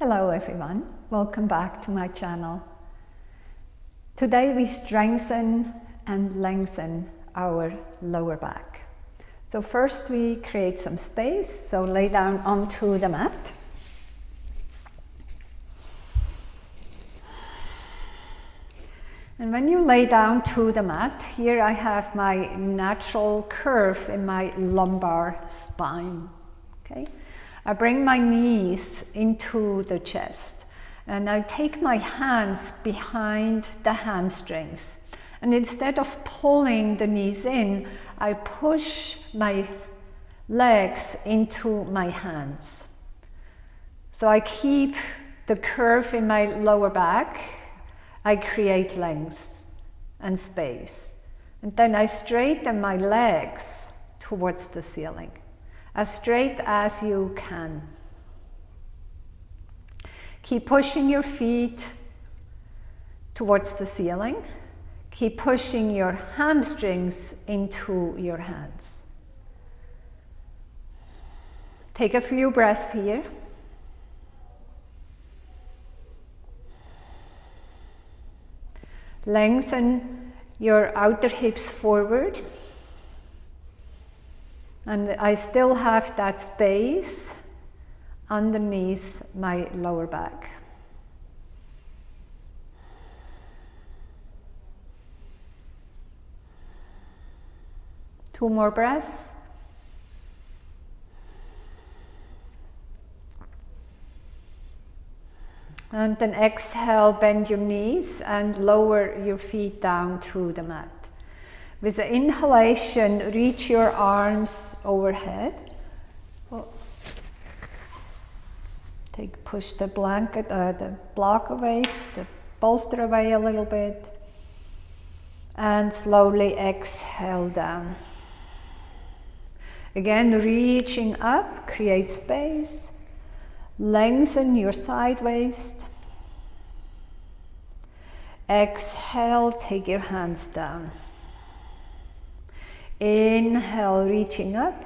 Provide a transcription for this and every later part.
Hello everyone, welcome back to my channel. Today we strengthen and lengthen our lower back. So first we create some space, so lay down onto the mat. And when you lay down to the mat, here I have my natural curve in my lumbar spine. Okay? I bring my knees into the chest and I take my hands behind the hamstrings. And instead of pulling the knees in, I push my legs into my hands. So I keep the curve in my lower back. I create length and space. And then I straighten my legs towards the ceiling, as straight as you can. Keep pushing your feet towards the ceiling. Keep pushing your hamstrings into your hands. Take a few breaths here. Lengthen your outer hips forward. And I still have that space underneath my lower back. Two more breaths. And then exhale, bend your knees and lower your feet down to the mat. With the inhalation, reach your arms overhead. Push the blanket, the block away, the bolster away a little bit. And slowly exhale down. Again, reaching up, create space. Lengthen your side waist. Exhale, take your hands down. Inhale, reaching up.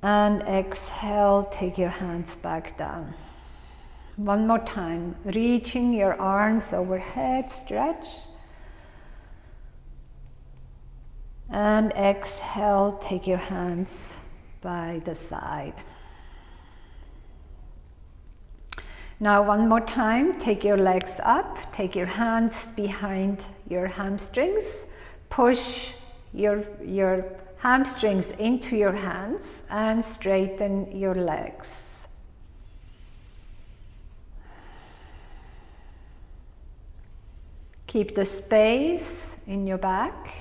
And exhale, take your hands back down. One more time, reaching your arms overhead, stretch. And exhale, take your hands by the side. Now one more time, take your legs up, take your hands behind your hamstrings, push your hamstrings into your hands and straighten your legs. Keep the space in your back.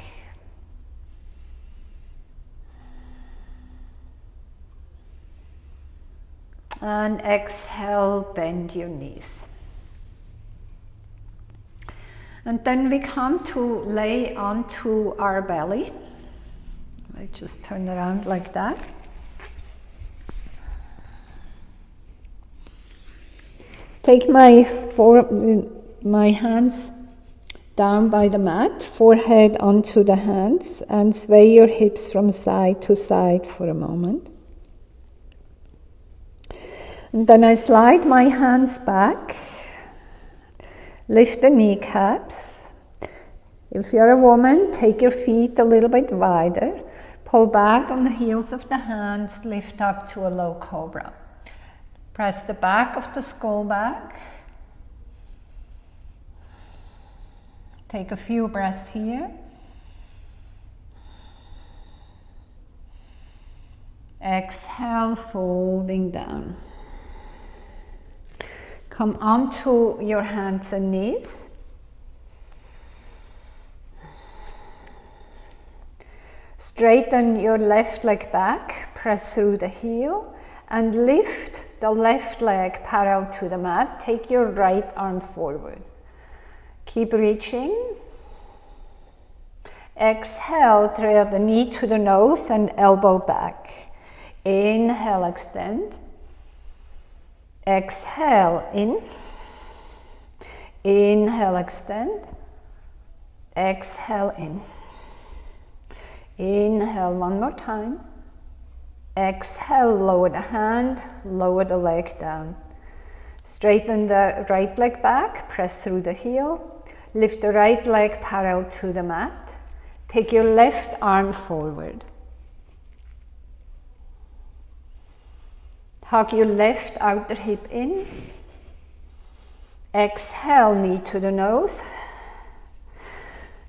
And exhale, bend your knees. And then we come to lay onto our belly. I just turn around like that. Take my hands down by the mat, forehead onto the hands, and sway your hips from side to side for a moment. And then I slide my hands back, lift the kneecaps. If you're a woman, take your feet a little bit wider, pull back on the heels of the hands, lift up to a low cobra. Press the back of the skull back. Take a few breaths here. Exhale, folding down. Come onto your hands and knees. Straighten your left leg back, press through the heel, and lift the left leg parallel to the mat. Take your right arm forward. Keep reaching. Exhale, trail the knee to the nose and elbow back. Inhale, extend. Exhale, in. Inhale, extend. Exhale, in. Inhale one more time. Exhale, lower the hand, lower the leg down. Straighten the right leg back, press through the heel. Lift the right leg parallel to the mat. Take your left arm forward. Hug your left outer hip in. Exhale, knee to the nose.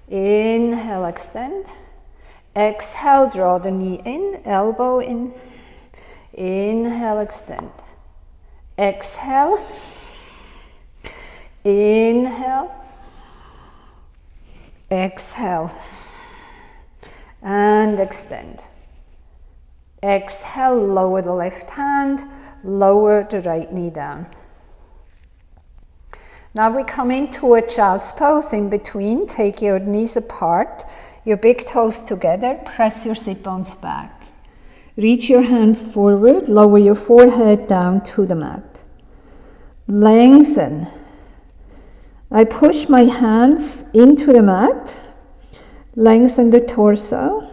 Inhale, extend. Exhale, draw the knee in, elbow in. Inhale, extend. Exhale. Inhale. Exhale. And extend. Exhale, lower the left hand, lower the right knee down. Now we come into a child's pose. In between, take your knees apart, your big toes together, press your sit bones back. Reach your hands forward, lower your forehead down to the mat. Lengthen. I push my hands into the mat, lengthen the torso,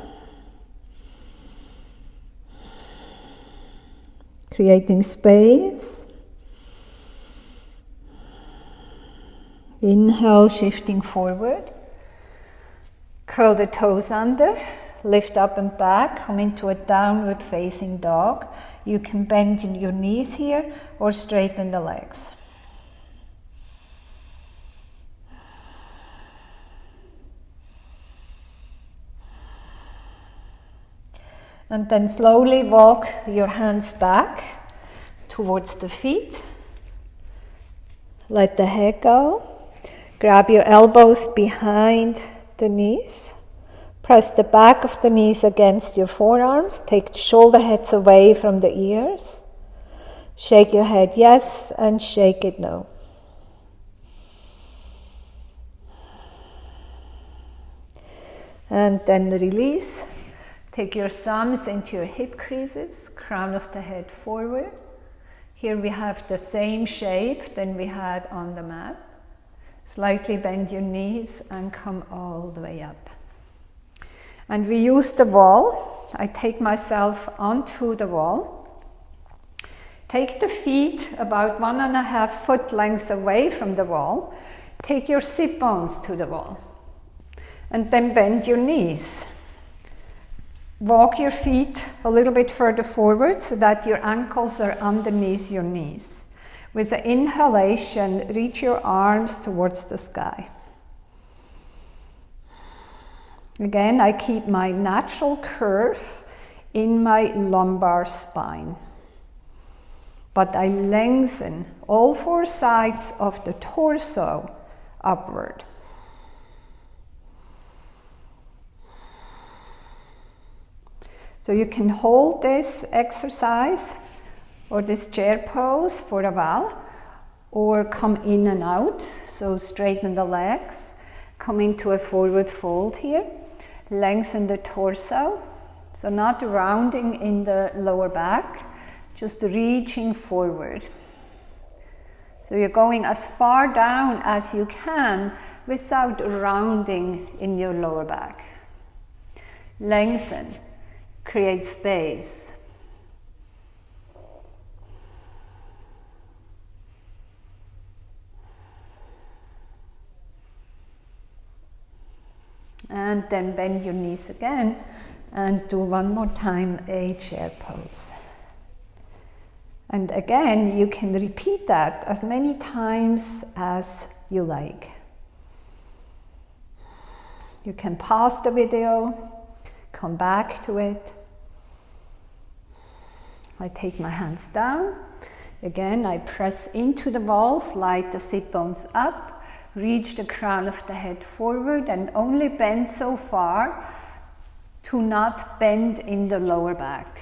creating space. Inhale, shifting forward. Curl the toes under, lift up and back, come into a downward facing dog. You can bend your knees here or straighten the legs. And then slowly walk your hands back towards the feet. Let the head go. Grab your elbows behind the knees. Press the back of the knees against your forearms. Take the shoulder heads away from the ears. Shake your head yes and shake it no. And then release. Take your thumbs into your hip creases, crown of the head forward. Here we have the same shape than we had on the mat. Slightly bend your knees and come all the way up. And we use the wall. I take myself onto the wall. Take the feet about 1.5 foot lengths away from the wall. Take your sit bones to the wall. And then bend your knees. Walk your feet a little bit further forward so that your ankles are underneath your knees. With the inhalation, reach your arms towards the sky. Again, I keep my natural curve in my lumbar spine. But I lengthen all 4 sides of the torso upward. So you can hold this exercise or this chair pose for a while, or come in and out. So straighten the legs, come into a forward fold here, lengthen the torso. So not rounding in the lower back, just reaching forward. So you're going as far down as you can without rounding in your lower back. Lengthen. Create space. And then bend your knees again and do one more time a chair pose. And again, you can repeat that as many times as you like. You can pause the video, come back to it. I take my hands down. Again, I press into the wall, slide the sit bones up, reach the crown of the head forward, and only bend so far to not bend in the lower back.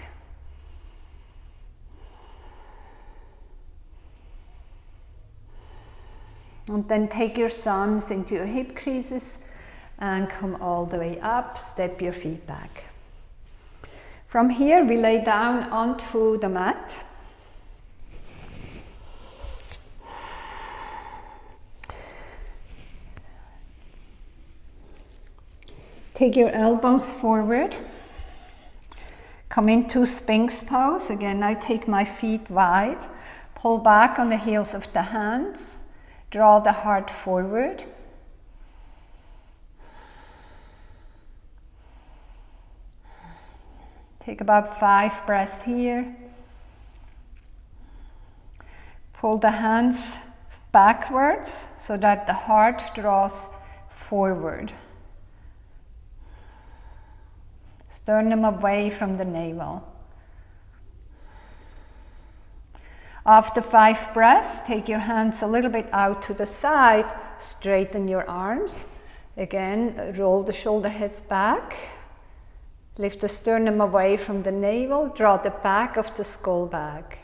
And then take your thumbs into your hip creases and come all the way up, step your feet back. From here, we lay down onto the mat. Take your elbows forward. Come into Sphinx pose. Again, I take my feet wide, pull back on the heels of the hands, draw the heart forward. Take about 5 breaths here. Pull the hands backwards so that the heart draws forward. Sternum away from the navel. After 5 breaths, take your hands a little bit out to the side, straighten your arms. Again, roll the shoulder heads back. Lift the sternum away from the navel, draw the back of the skull back.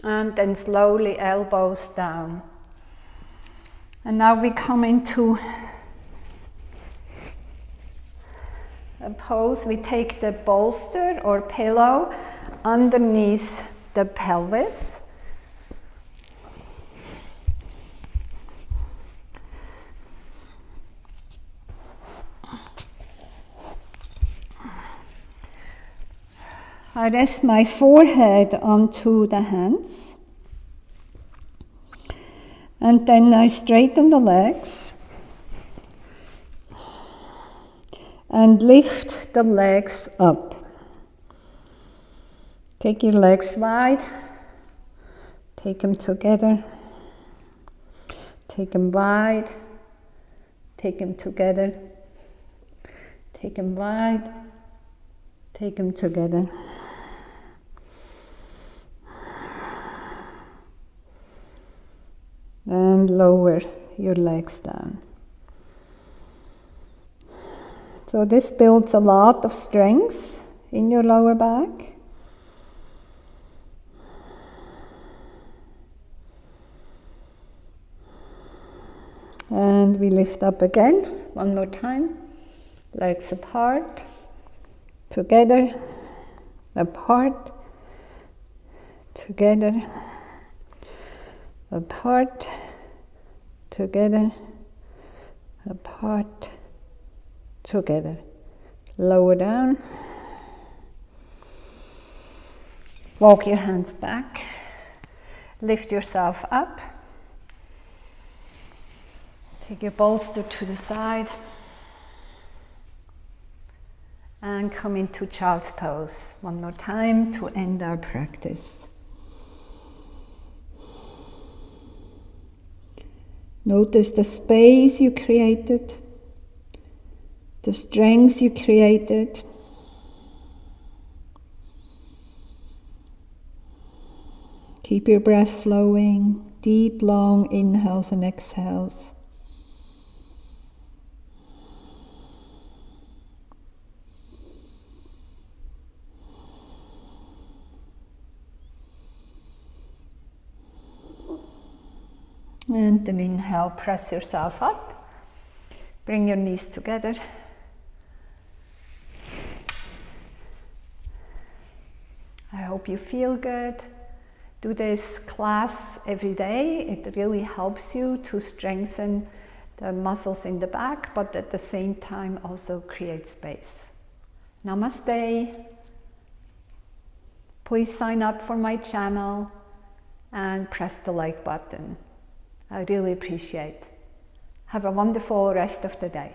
And then slowly elbows down. And now we come into a pose. We take the bolster or pillow underneath the pelvis. I rest my forehead onto the hands. And then I straighten the legs and lift the legs up. Take your legs wide, take them together, take them wide, take them together, take them wide, take them together. And lower your legs down. So this builds a lot of strength in your lower back. And we lift up again, one more time. Legs apart, together, apart, together, apart, together, apart, together. Lower down. Walk your hands back. Lift yourself up. Take your bolster to the side. And come into child's pose. One more time to end our practice. Notice the space you created, the strength you created. Keep your breath flowing, deep, long inhales and exhales. And then inhale, press yourself up. Bring your knees together. I hope you feel good. Do this class every day. It really helps you to strengthen the muscles in the back, but at the same time also create space. Namaste. Please sign up for my channel and press the like button. I really appreciate it. Have a wonderful rest of the day.